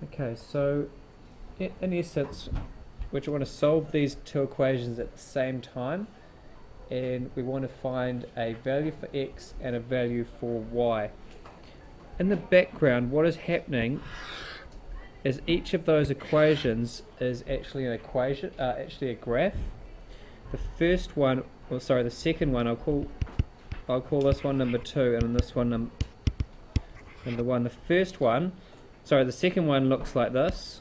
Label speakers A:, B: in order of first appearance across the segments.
A: Okay, so in essence, we want to solve these two equations at the same time, and we want to find a value for x and a value for y. In the background, what is happening is each of those equations is actually an equation, actually a graph. The first one, or sorry, the second one, I'll call this one number 2, and this one number 1. The first one, sorry, the second one looks like this.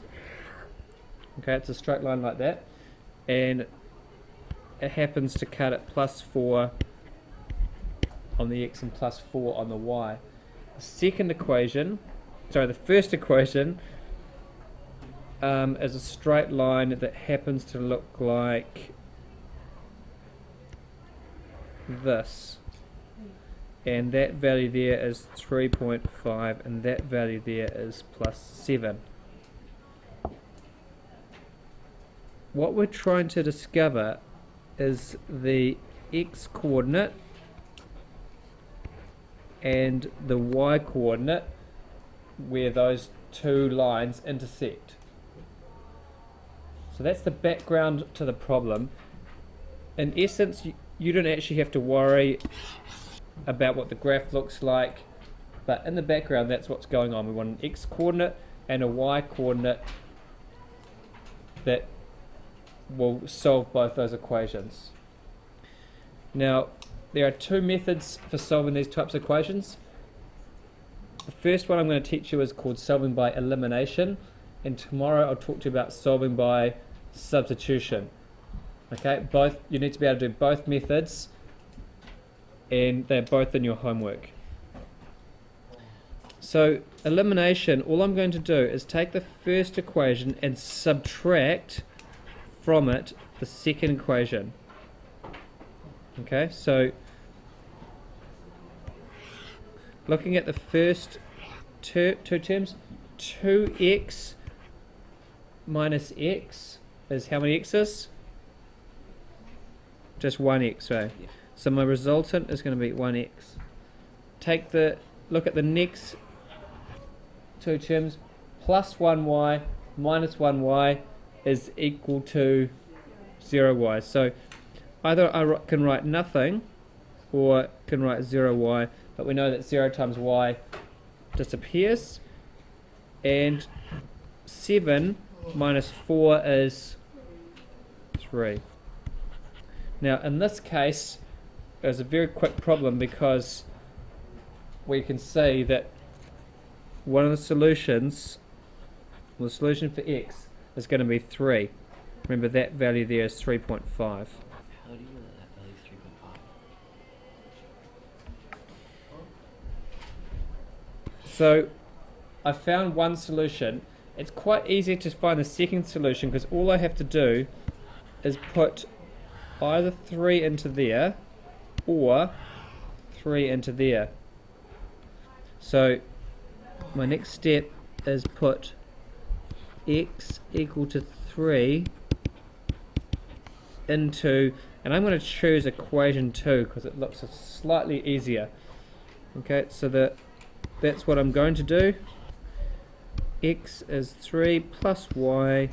A: Okay, it's a straight line like that, and it happens to cut at +4 on the x and +4 on the y. The second equation, sorry, the first equation is a straight line that happens to look like this, and that value there is 3.5, and that value there is +7. What we're trying to discover is the x coordinate and the y coordinate where those two lines intersect. So that's the background to the problem. In essence, you don't actually have to worry about what the graph looks like, but in the background that's what's going on. We want an x coordinate and a y coordinate that will solve both those equations. Now, there are two methods for solving these types of equations. The first one I'm going to teach you is called solving by elimination, and tomorrow I'll talk to you about solving by substitution. Okay, you need to be able to do both methods, and they're both in your homework. So elimination, all I'm going to do is take the first equation and subtract from it the second equation. Okay, so looking at the first two terms, 2x minus x is how many x's? Just 1x, right? Yeah. So my resultant is going to be 1x. Look at the next two terms, plus 1y minus 1y is equal to 0y. So either I can write nothing or can write 0y, but we know that 0 times y disappears, and 7 minus 4 is 3. Now in this case it's a very quick problem because we can see that one of the solutions, the solution for x, is going to be 3. Remember that value there is 3.5.
B: How do you know that value is 3.5?
A: So I found one solution. It's quite easy to find the second solution because all I have to do is put either 3 into there or 3 into there. So my next step is put x equal to 3 into, and I'm going to choose equation 2 because it looks slightly easier. Okay, so that's what I'm going to do. X is 3 plus y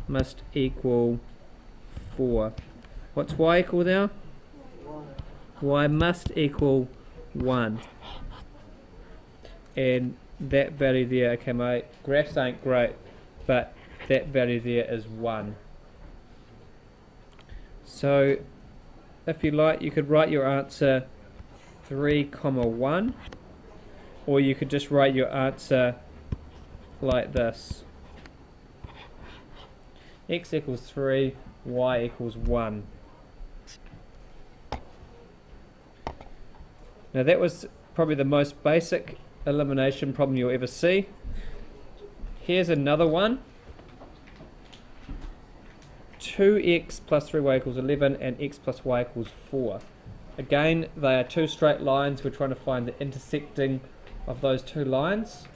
A: must equal 4. What's y equal now?
B: 1.
A: Y must equal 1. And that value there, okay, my graphs ain't great, but that value there is 1. So if you like, you could write your answer 3, 1, or you could just write your answer like this. X equals 3, y equals 1. Now that was probably the most basic elimination problem you'll ever see. Here's another one. 2x plus 3y equals 11 and x plus y equals 4. Again, they are two straight lines. We're trying to find the intersecting of those two lines.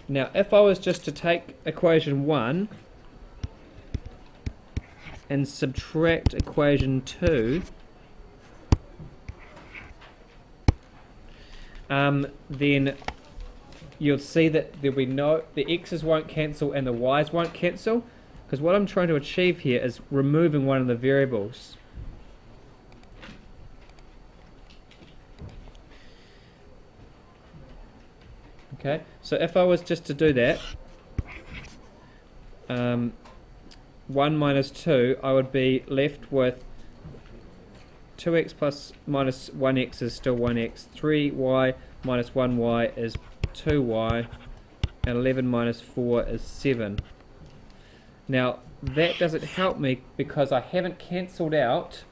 A: Now if I was just to take equation 1 and subtract equation 2, then you'll see that there'll be the x's won't cancel and the y's won't cancel, because what I'm trying to achieve here is removing one of the variables. Okay, so if I was just to do that, 1 minus 2, I would be left with 2x plus minus 1x is still 1x, 3y minus 1y is 2y, and 11 minus 4 is 7. Now, that doesn't help me because I haven't cancelled out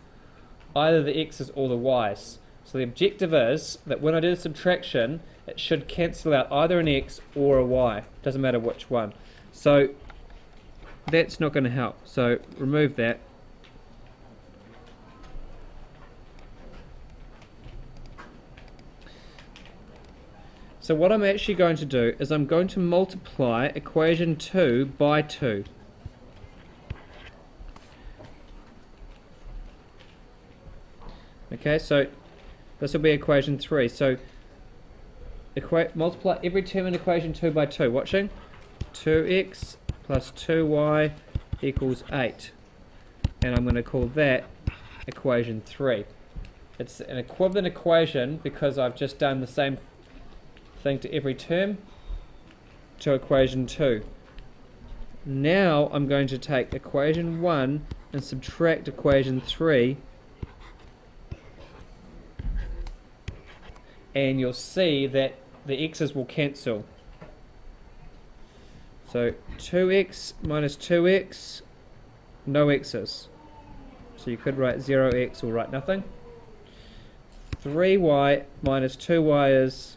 A: either the x's or the y's. So the objective is that when I do the subtraction, it should cancel out either an x or a y. Doesn't matter which one. So that's not going to help. So remove that. So what I'm actually going to do is I'm going to multiply equation 2 by 2. Okay, so this will be equation 3. So multiply every term in equation 2 by 2. Watching? 2x plus 2y equals 8. And I'm going to call that equation 3. It's an equivalent equation because I've just done the same thing to every term to equation 2. Now I'm going to take equation 1 and subtract equation 3, and you'll see that the x's will cancel. So 2x minus 2x, no x's. So you could write 0x or write nothing. 3y minus 2y is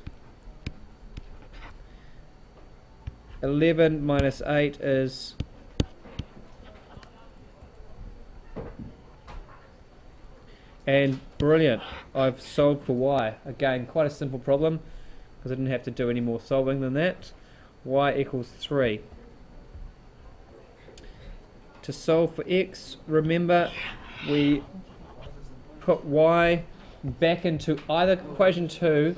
A: 11 minus 8 is and brilliant, I've solved for y. Again, quite a simple problem because I didn't have to do any more solving than that. Y equals 3. To solve for x, remember we put y back into either equation 2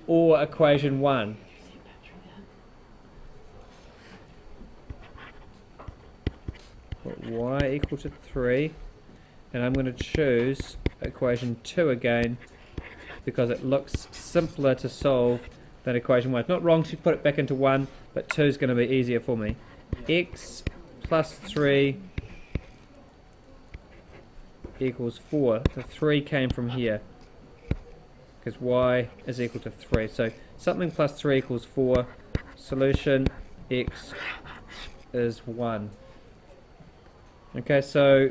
A: or equation 1. Put y equal to 3, and I'm going to choose equation 2 again because it looks simpler to solve than equation 1. It's not wrong to put it back into 1, but 2 is going to be easier for me. X plus 3 equals 4. The 3 came from here because y is equal to 3. So something plus 3 equals 4. Solution x is 1. Okay, so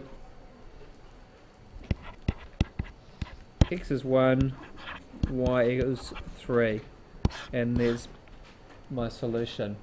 A: x is 1, y equals 3, and there's my solution.